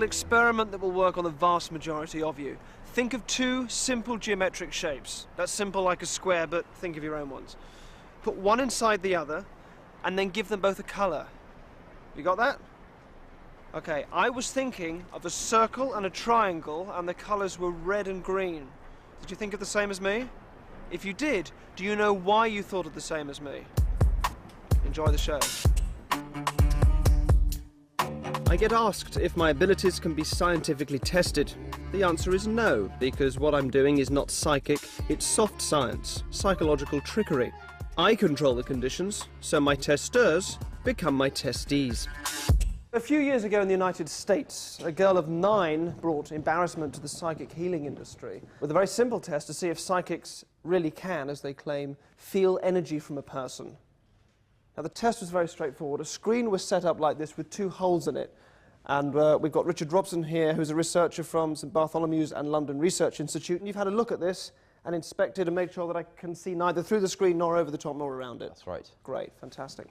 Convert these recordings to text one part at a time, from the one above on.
little experiment that will work on the vast majority of you. Think of two simple geometric shapes. That's simple like a square, but think of your own ones. Put one inside the other, and then give them both a colour. You got that? Okay, I was thinking of a circle and a triangle, and the colours were red and green. Did you think of the same as me? If you did, do you know why you thought of the same as me? Enjoy the show. I get asked if my abilities can be scientifically tested. The answer is no, because what I'm doing is not psychic, it's soft science, psychological trickery. I control the conditions, so my testers become my testees. A few years ago in the United States, a girl of 9 brought embarrassment to the psychic healing industry with a very simple test to see if psychics really can, as they claim, feel energy from a person. Now, the test was very straightforward. A screen was set up like this with 2 holes in it. And we've got Richard Robson here, who's a researcher from St Bartholomew's and London Research Institute. And you've had a look at this and inspected and made sure that I can see neither through the screen nor over the top nor around it. That's right. Great, fantastic.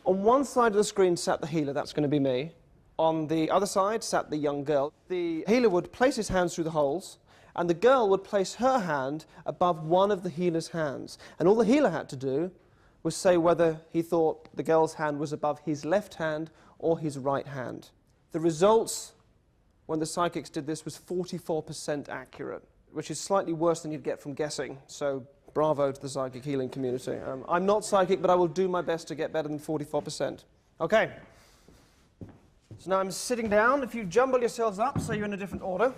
On one side of the screen sat the healer, that's going to be me. On the other side sat the young girl. The healer would place his hands through the holes, and the girl would place her hand above one of the healer's hands. And all the healer had to do was say whether he thought the girl's hand was above his left hand or his right hand. The results, when the psychics did this, was 44% accurate, which is slightly worse than you'd get from guessing, so bravo to the psychic healing community. I'm not psychic, but I will do my best to get better than 44%. Okay. So now I'm sitting down. If you jumble yourselves up, so you're in a different order.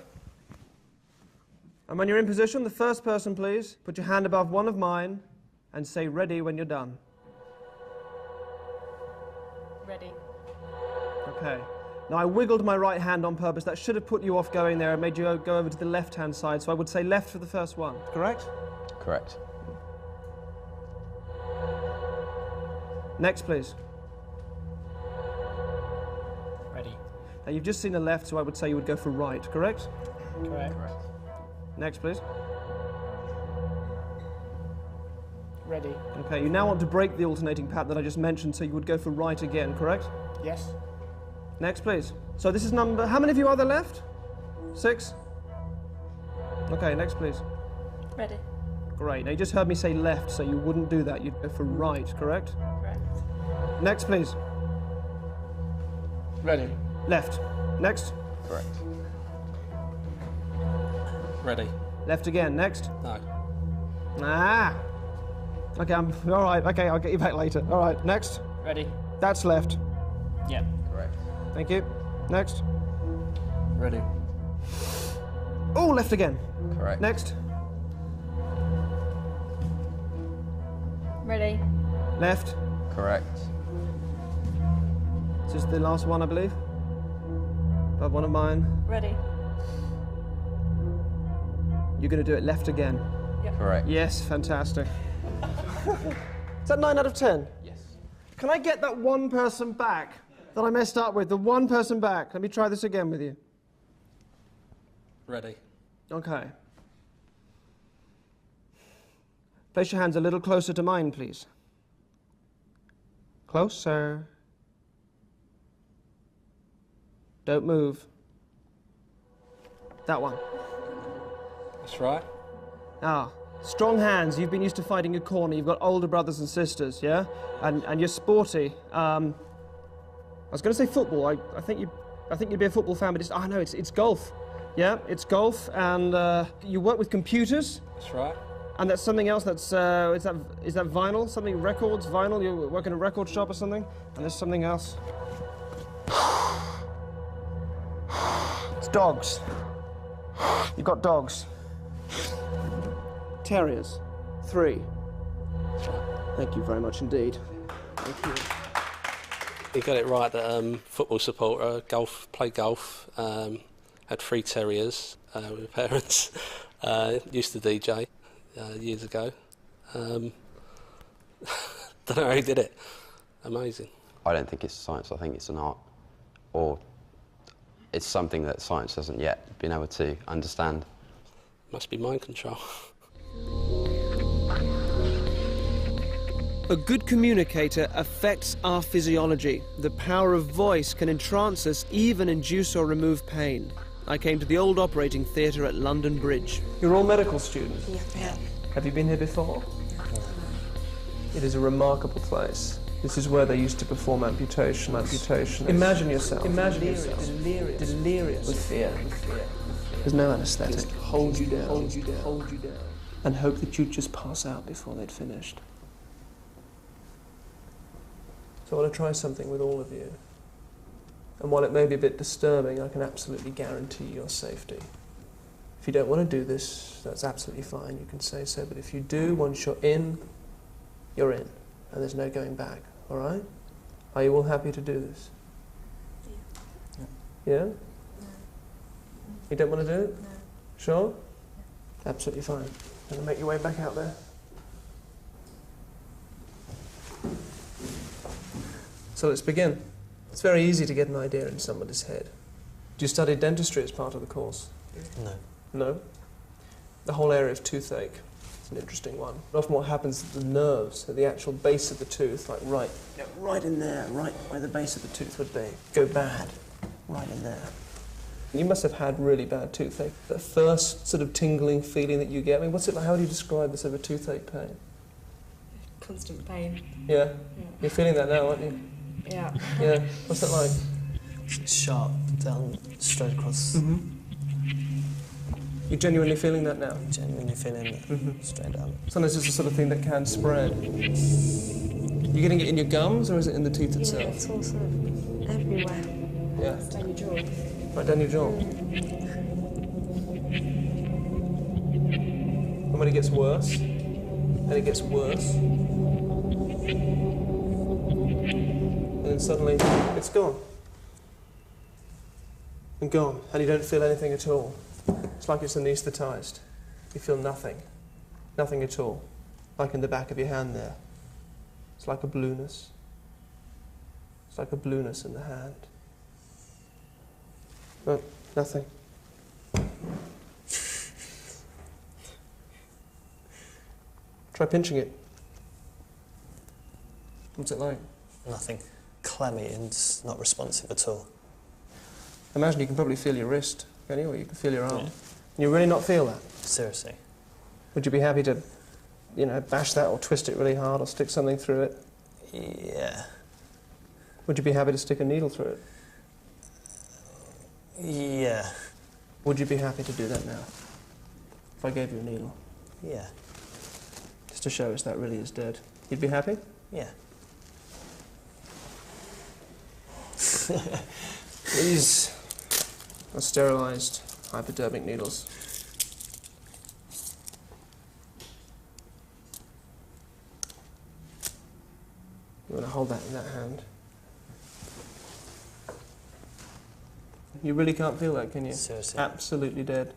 And when you're in position, the first person, please, put your hand above one of mine and say ready when you're done. Ready. Okay. Now, I wiggled my right hand on purpose. That should have put you off going there and made you go over to the left-hand side. So I would say left for the first one. Correct? Correct. Next, please. Ready. Now, you've just seen the left, so I would say you would go for right. Correct? Correct. Correct. Next, please. Ready. Okay, you now want to break the alternating pattern that I just mentioned, so you would go for right again, correct? Yes. Next, please. So this is number... How many of you are there left? 6? Okay, next, please. Ready. Great. Now, you just heard me say left, so you wouldn't do that. You'd go for right, correct? Correct. Next, please. Ready. Left. Next. Correct. Ready. Left again. Next. No. Ah! Okay, all right. Okay, I'll get you back later. All right, next. Ready. That's left. Yeah. Correct. Thank you. Next. Ready. Oh, left again. Correct. Next. Ready. Left. Correct. This is the last one, I believe. Above one of mine. Ready. You're going to do it left again. Yep. Correct. Yes, fantastic. Is that 9 out of 10? Yes. Can I get that one person back that I messed up with? The one person back. Let me try this again with you. Ready. Okay. Place your hands a little closer to mine, please. Closer. Don't move. That one. That's right. Ah, strong hands. You've been used to fighting your corner. You've got older brothers and sisters, yeah? And you're sporty. I was going to say football. I think you'd be a football fan, but it's... Oh, no, it's golf. Yeah, it's golf, and you work with computers. That's right. And that's something else that's... is that vinyl? Something, records, vinyl? You work in a record shop or something? And there's something else. It's dogs. You've got dogs. Terriers. 3. Thank you very much indeed. Thank you. You got it right that football supporter, played golf, had 3 terriers with parents, used to DJ years ago. Don't know how he did it. Amazing. I don't think it's science, I think it's an art. Or it's something that science hasn't yet been able to understand. Must be mind control. A good communicator affects our physiology. The power of voice can entrance us, even induce or remove pain. I came to the old operating theatre at London Bridge. You're all medical students? Yeah. Have you been here before? It is a remarkable place. This is where they used to perform amputation. Imagine yourself delirious with fear. There's no anaesthetic. Just hold you down, and hope that you'd just pass out before they'd finished. So I want to try something with all of you. And while it may be a bit disturbing, I can absolutely guarantee your safety. If you don't want to do this, that's absolutely fine, you can say so. But if you do, once you're in, you're in. And there's no going back, all right? Are you all happy to do this? Yeah? No. You don't want to do it? No. Sure? Absolutely fine. Gonna make your way back out there. So let's begin. It's very easy to get an idea in somebody's head. Do you study dentistry as part of the course? No. No? The whole area of toothache. It's an interesting one. Often what happens is the nerves at the actual base of the tooth, like right in there, right where the base of the tooth would be, go bad. Right in there. You must have had really bad toothache. The first sort of tingling feeling that you get, I mean, what's it like? How do you describe this sort of toothache pain? Constant pain. Yeah? You're feeling that now, aren't you? Yeah. Yeah. What's that like? Sharp down, straight across. Mm-hmm. You're genuinely feeling that now? Genuinely feeling it straight down. Sometimes it's the sort of thing that can spread. You getting it in your gums, or is it in the teeth itself? Yeah, it's also everywhere. Yeah. It's down your jaw. Right down your jaw. And when it gets worse, and it gets worse, and then suddenly it's gone. And gone, and you don't feel anything at all. It's like it's anaesthetised. You feel nothing. Nothing at all. Like in the back of your hand there. It's like a blueness. It's like a blueness in the hand. No, nothing. Try pinching it. What's it like? Nothing. Clammy and just not responsive at all. Imagine you can probably feel your wrist, can you? Or you can feel your arm. Yeah. You really not feel that? Seriously. Would you be happy to, you know, bash that or twist it really hard or stick something through it? Yeah. Would you be happy to stick a needle through it? Yeah. Would you be happy to do that now? If I gave you a needle? Yeah. Just to show us that really is dead. You'd be happy? Yeah. These are sterilised hypodermic needles. You want to hold that in that hand. You really can't feel that, can you? Seriously. Absolutely dead.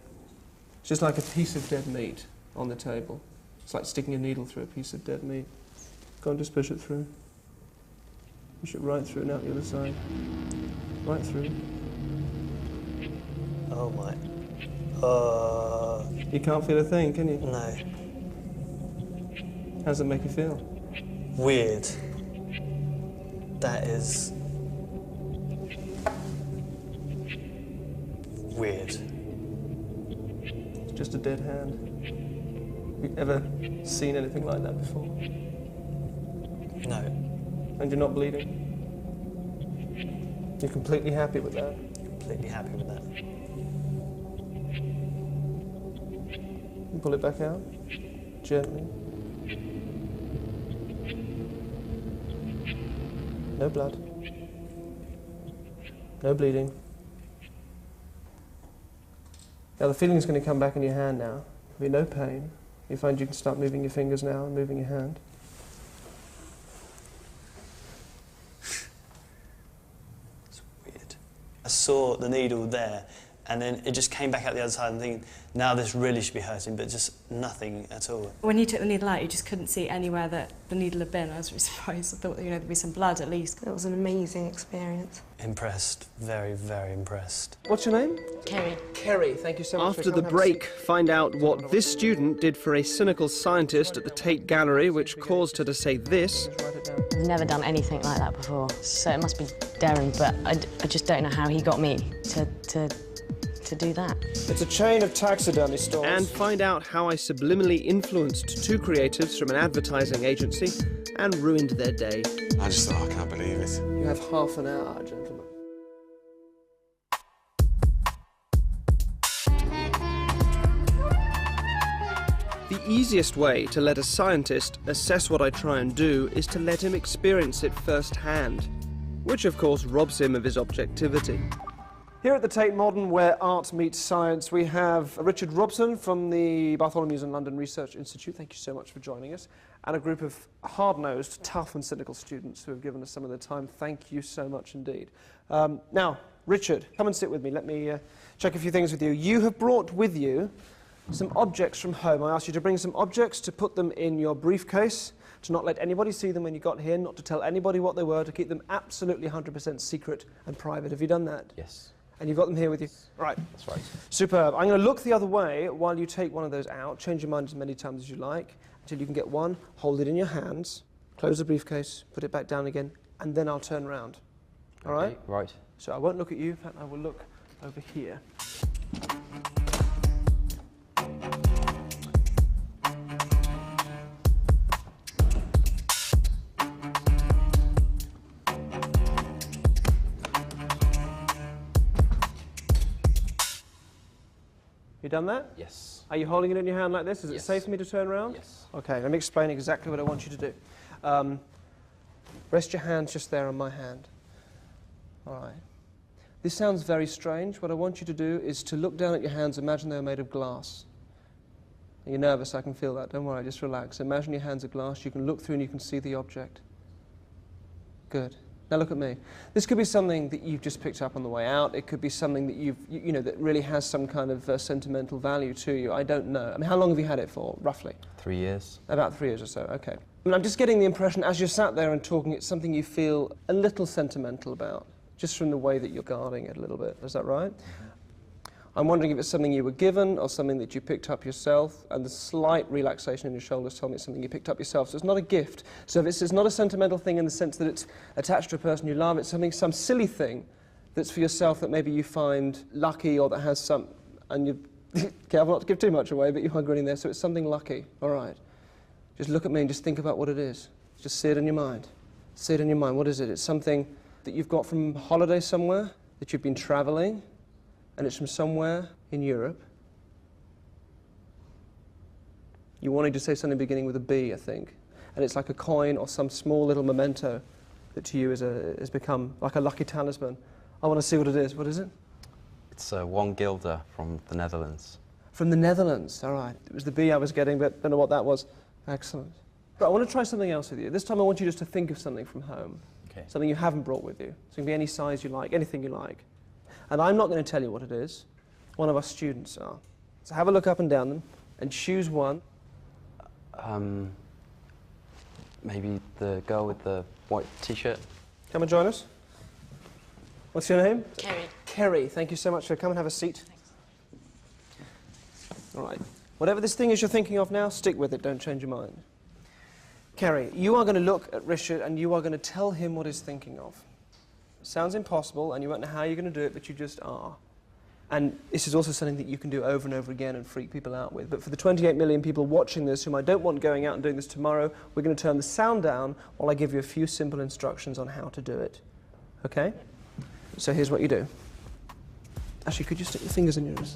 It's just like a piece of dead meat on the table. It's like sticking a needle through a piece of dead meat. Go on, just push it through. Push it right through and out the other side. Right through. Oh my. You can't feel a thing, can you? No. How does it make you feel? Weird. That is weird. It's just a dead hand. Have you ever seen anything like that before? No. And you're not bleeding? You're completely happy with that? Completely happy with that. You pull it back out, gently. No blood. No bleeding. Now the feeling's going to come back in your hand now. There'll be no pain. You find you can start moving your fingers now and moving your hand. It's weird. I saw the needle there And then it just came back out the other side and thinking, now this really should be hurting, but just nothing at all. When you took the needle out, you just couldn't see anywhere that the needle had been. I was really surprised. I thought, you know, there'd be some blood at least. It was an amazing experience. Impressed, very, very impressed. What's your name? Kerry. Kerry, thank you so much. After the break, find out what this student did for a cynical scientist at the Tate Gallery, which caused her to say this. I've never done anything like that before, so it must be Derren, but I just don't know how he got me to do that. It's a chain of taxidermy stores. And find out how I subliminally influenced two creatives from an advertising agency and ruined their day. I just thought, I can't believe it. You have half an hour, gentlemen. The easiest way to let a scientist assess what I try and do is to let him experience it firsthand, which of course robs him of his objectivity. Here at the Tate Modern, where art meets science, we have Richard Robson from the Bartholomew's and London Research Institute. Thank you so much for joining us. And a group of hard-nosed, tough and cynical students who have given us some of their time. Thank you so much indeed. Now, Richard, come and sit with me. Let me check a few things with you. You have brought with you some objects from home. I asked you to bring some objects, to put them in your briefcase, to not let anybody see them when you got here, not to tell anybody what they were, to keep them absolutely 100% secret and private. Have you done that? Yes. And you've got them here with you? Right. That's right. Superb. I'm going to look the other way while you take one of those out. Change your mind as many times as you like until you can get one. Hold it in your hands. Close the briefcase. Put it back down again. And then I'll turn around. All right? Okay, right. So I won't look at you. In fact, I will look over here. You done that? Yes. Are you holding it in your hand like this? Is it Yes. safe for me to turn around? Yes. Okay, let me explain exactly what I want you to do. Rest your hands just there on my hand. All right. This sounds very strange. What I want you to do is to look down at your hands, imagine they're made of glass. You're nervous, I can feel that. Don't worry, just relax. Imagine your hands are glass. You can look through and you can see the object. Good. Now look at me. This could be something that you've just picked up on the way out. It could be something that you know, that really has some kind of sentimental value to you. I don't know. I mean, how long have you had it for, roughly? 3 years. About 3 years or so, okay. I mean, I'm just getting the impression, as you're sat there and talking, it's something you feel a little sentimental about, just from the way that you're guarding it a little bit. Is that right? Mm-hmm. I'm wondering if it's something you were given or something that you picked up yourself, and the slight relaxation in your shoulders tell me it's something you picked up yourself. So it's not a gift. So if it's not a sentimental thing in the sense that it's attached to a person you love, it's some silly thing that's for yourself that maybe you find lucky or that has some, and you careful not to give too much away, but you are grinning there, so it's something lucky. All right. Just look at me and just think about what it is. Just see it in your mind. See it in your mind. What is it? It's something that you've got from holiday somewhere, that you've been traveling, and it's from somewhere in Europe. You wanted to say something beginning with a B, I think. And it's like a coin or some small little memento that to you has become like a lucky talisman. I want to see what it is. What is it? It's 1 guilder from the Netherlands. From the Netherlands, all right. It was the B I was getting, but don't know what that was. Excellent. Right, I want to try something else with you. This time I want you just to think of something from home. Okay. Something you haven't brought with you. So it can be any size you like, anything you like. And I'm not going to tell you what it is. One of our students are. So have a look up and down them and choose one. Maybe the girl with the white t-shirt. Come and join us. What's your name? Kerry. Kerry. Thank you so much. Come and have a seat. All right. Whatever this thing is you're thinking of now, stick with it. Don't change your mind. Kerry, you are going to look at Richard and you are going to tell him what he's thinking of. Sounds impossible, and you won't know how you're going to do it, but you just are. And this is also something that you can do over and over again and freak people out with. But for the 28 million people watching this, whom I don't want going out and doing this tomorrow, we're going to turn the sound down while I give you a few simple instructions on how to do it. Okay? So here's what you do. Actually, could you stick your fingers in yours?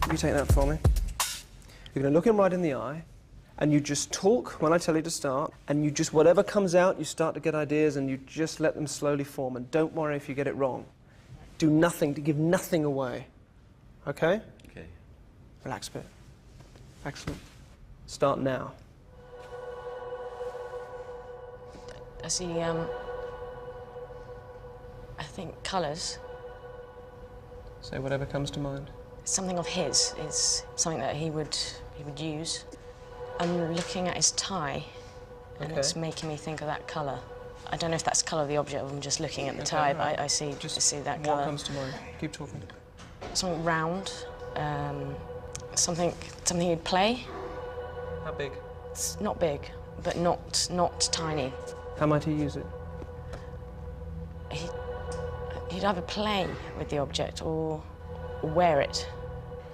You take that for me. You're going to look him right in the eye, and you just talk when I tell you to start, and you just, whatever comes out, you start to get ideas, and you just let them slowly form, and don't worry if you get it wrong. Do nothing, to give nothing away. Okay? Okay. Relax a bit. Excellent. Start now. I see, I think colours. Say whatever comes to mind. Something of his is something that he would use. I'm looking at his tie, and it's making me think of that colour. I don't know if that's the colour of the object, or I'm just looking at the tie, but I see that colour. What comes to mind? Keep talking. Something round, something he'd play. How big? It's not big, but not tiny. How might he use it? He'd either play with the object or wear it.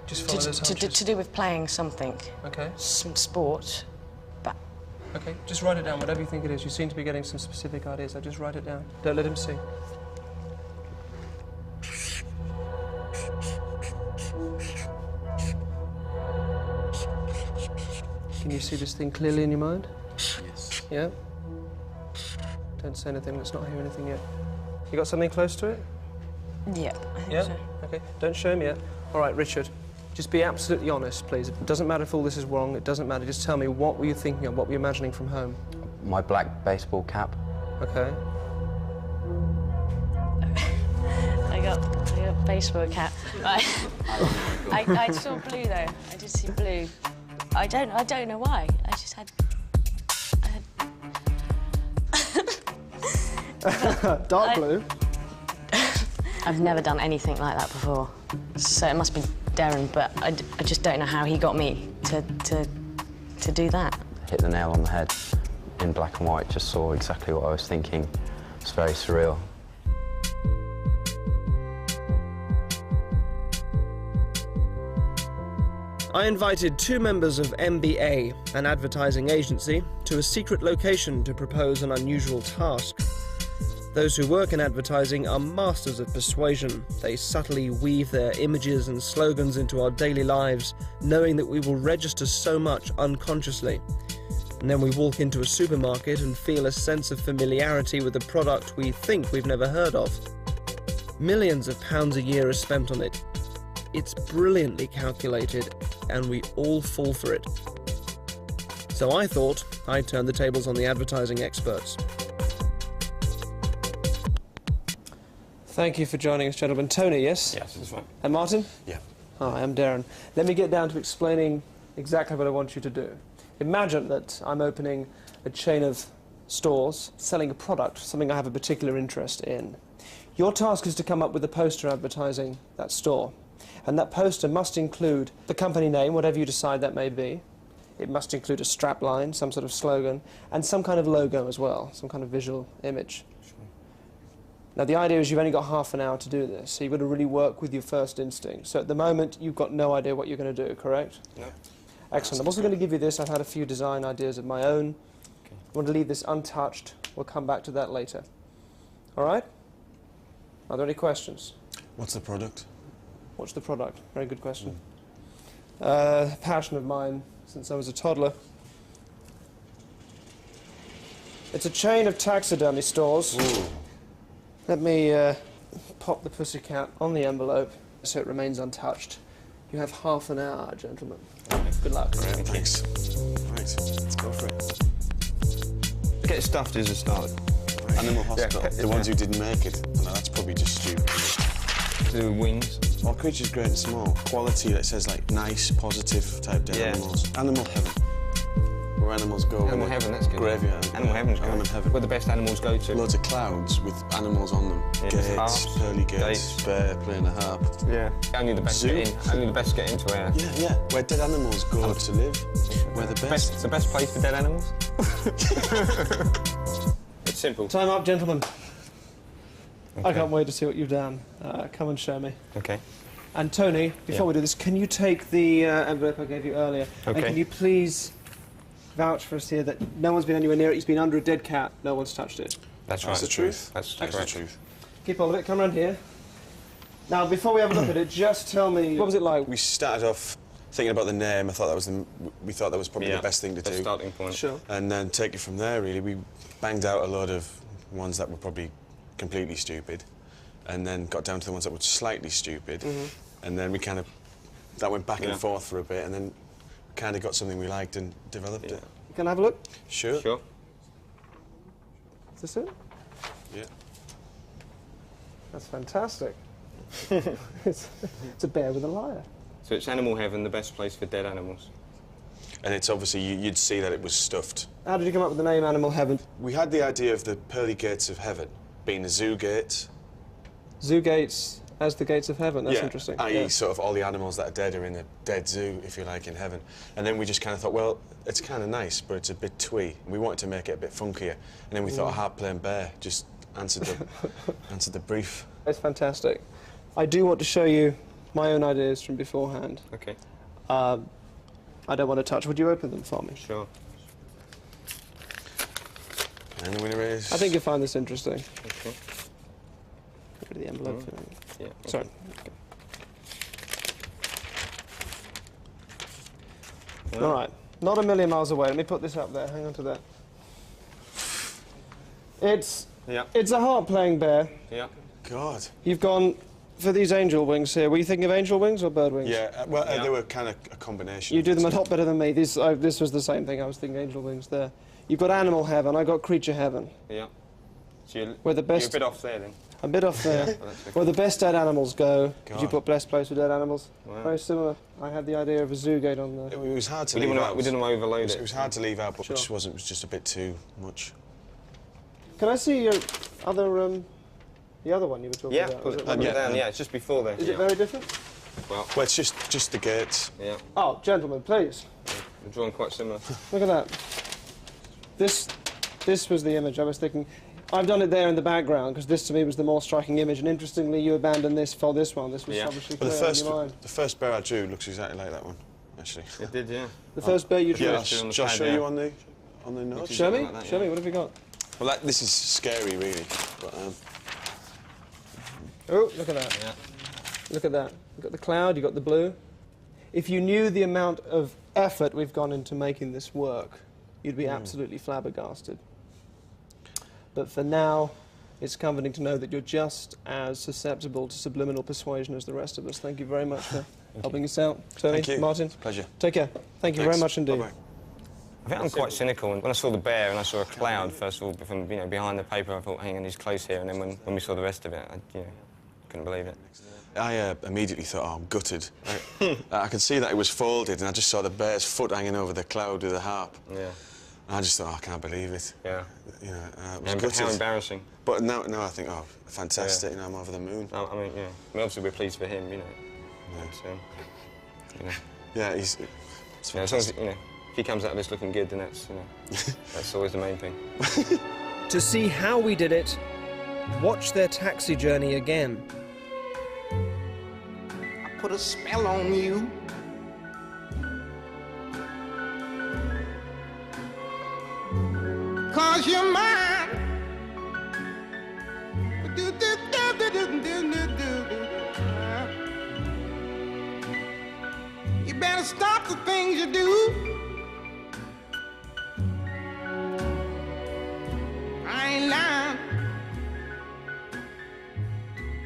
Just follow those hunches. To do with playing something. Okay. Some sport. But okay, just write it down, whatever you think it is. You seem to be getting some specific ideas, so just write it down. Don't let him see. Can you see this thing clearly in your mind? Yes. Yeah? Don't say anything, let's not hear anything yet. You got something close to it? yeah, I think Yeah? so. Okay, don't show him yet. All right, Richard, just be absolutely honest, please. It doesn't matter if all this is wrong, it doesn't matter. Just tell me, what were you thinking of, what were you imagining from home? My black baseball cap. Okay. I got a baseball cap. I saw blue though. I did see blue. I don't know why. I just had. Dark blue? I've never done anything like that before, so it must be Derren. But I just don't know how he got me to do that. Hit the nail on the head in black and white. Just saw exactly what I was thinking. It's very surreal. I invited 2 members of MBA, an advertising agency, to a secret location to propose an unusual task. Those who work in advertising are masters of persuasion. They subtly weave their images and slogans into our daily lives, knowing that we will register so much unconsciously. And then we walk into a supermarket and feel a sense of familiarity with a product we think we've never heard of. Millions of pounds a year are spent on it. It's brilliantly calculated, and we all fall for it. So I thought I'd turn the tables on the advertising experts. Thank you for joining us, gentlemen. Tony, yes? Yes, that's right. And Martin? Yeah. Hi, I'm Derren. Let me get down to explaining exactly what I want you to do. Imagine that I'm opening a chain of stores selling a product, something I have a particular interest in. Your task is to come up with a poster advertising that store. And that poster must include the company name, whatever you decide that may be. It must include a strapline, some sort of slogan, and some kind of logo as well, some kind of visual image. Now, the idea is you've only got half an hour to do this, so you've got to really work with your first instinct. So at the moment, you've got no idea what you're going to do, correct? No. Excellent. I'm also going to give you this. I've had a few design ideas of my own. Okay. I want to leave this untouched. We'll come back to that later. All right? Are there any questions? What's the product? What's the product? Very good question. Passion of mine since I was a toddler. It's a chain of taxidermy stores. Ooh. Let me pop the pussycat on the envelope so it remains untouched. You have half an hour, gentlemen. Good luck. Great, thanks. Right, let's go for it. Get stuffed as a start. Right. Animal Hospital, the ones who didn't make it. No, that's probably just stupid. The wings. All creatures great and small. Quality that says like nice, positive type dead animals. Animal heaven. Where animals go. Animal heaven, that's good. Graveyard. Animal heaven's good. Animal heaven. Where the best animals go to. Loads of clouds with animals on them. Yeah. Gates, Harps, pearly gates, bear playing a harp. Yeah. Only the best Zoo. get in. Only the best get into here. Yeah, yeah. Where dead animals go to live. Where the best. It's the best place for dead animals. It's simple. Time up, gentlemen. Okay. I can't wait to see what you've done. Come and show me. Okay. And Tony, before we do this, can you take the envelope I gave you earlier? Okay. And can you please vouch for us here that no one's been anywhere near it, it's been under a dead cat, no one's touched it? That's right. That's the truth. That's That's correct. the truth. Keep hold of it, come round here. Now, before we have a look at it, just tell me, what was it like? We started off thinking about the name. I thought that was we thought that was probably the best thing to do. Starting point. Sure. And then take it from there, really. We banged out a load of ones that were probably completely stupid, and then got down to the ones that were slightly stupid, and then we kind of, that went back and forth for a bit, and then kind of got something we liked and developed it. Can I have a look? Sure. Sure. Is this it? Yeah. That's fantastic. it's a bear with a lyre. So it's animal heaven, the best place for dead animals. And it's obviously, you'd see that it was stuffed. How did you come up with the name Animal Heaven? We had the idea of the pearly gates of heaven being the zoo gates. Zoo gates as the gates of heaven. That's interesting. i.e. sort of all the animals that are dead are in a dead zoo, if you like, in heaven. And then we just kind of thought, well, it's kind of nice, but it's a bit twee. We wanted to make it a bit funkier. And then we thought a harp-playing bear just answered the brief. It's fantastic. I do want to show you my own ideas from beforehand. Okay. I don't want to touch. Would you open them for me? Sure. And the winner is... I think you'll find this interesting. Okay. Get rid of the envelope. Yeah. Okay. Sorry. Okay. All right. Not a million miles away. Let me put this up there. Hang on to that. It's a harp-playing bear. Yeah. God. You've gone for these angel wings here. Were you thinking of angel wings or bird wings? Yeah, well, they were kind of a combination. You do them a lot better than me. This was the same thing. I was thinking angel wings there. You've got animal heaven. I got creature heaven. Yeah. So We're the best. you're a bit off there then. A bit off there. Where the best dead animals go. Did you God. put blessed place for dead animals? Wow. Very similar. I had the idea of a zoo gate on there. It was hard to We leave didn't out. want to overload it. It was hard to leave out, but Sure. it just wasn't. It was just a bit too much. Can I see your other the other one you were talking Yeah, about? put Was it it one down. of- Yeah, it's just before there. Is it very different? Well, Well, it's just the gates. yeah. Oh, gentlemen, please. We're drawing quite similar. Look at that. This was the image I was thinking. I've done it there in the background because this to me was the more striking image. And interestingly, you abandoned this for this one. This was obviously Well, clear in your mind. the first bear I drew looks exactly like that one, actually. It did, yeah. The first bear you drew. Yeah, Just on the shall I pad, show yeah. you on the notes? Show me. like that, Show yeah. me. What have you got? Well, this is scary, really. But, Oh, look at that. Yeah. Look at that. You've got the cloud, you've got the blue. If you knew the amount of effort we've gone into making this work, you'd be absolutely flabbergasted. But for now, it's comforting to know that you're just as susceptible to subliminal persuasion as the rest of us. Thank you very much for helping us out. Tony, Thank you. Martin, It's a pleasure. take care. Thank you Thanks. very much indeed. Bye-bye. I think I'm quite cynical, and when I saw the bear and I saw a cloud, first of all, from behind the paper, I thought, hang on, he's close here, and then when we saw the rest of it, I couldn't believe it. I immediately thought, oh, I'm gutted. I could see that it was folded, and I just saw the bear's foot hanging over the cloud with a harp. Yeah. And I just thought, oh, I can't believe it. Yeah. You know, it was Yeah, but gutted. how embarrassing. But now I think, oh, fantastic, Yeah. I'm over the moon. I mean, yeah. I mean, obviously we're pleased for him, Yeah. So, Yeah, it's as long as, if he comes out of this looking good, then that's, that's always the main thing. To see how we did it, watch their taxi journey again. Put a spell on you. Cause you're mine. You better stop the things you do. I ain't lying.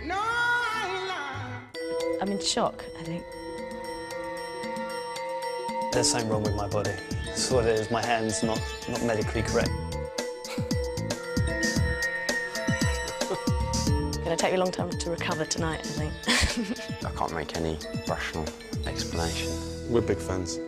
No, I ain't lying. I'm in shock, I think. There's something wrong with my body. That's what it is. My hand's not medically correct. Gonna take me a long time to recover tonight, I think. I can't make any rational explanation. We're big fans.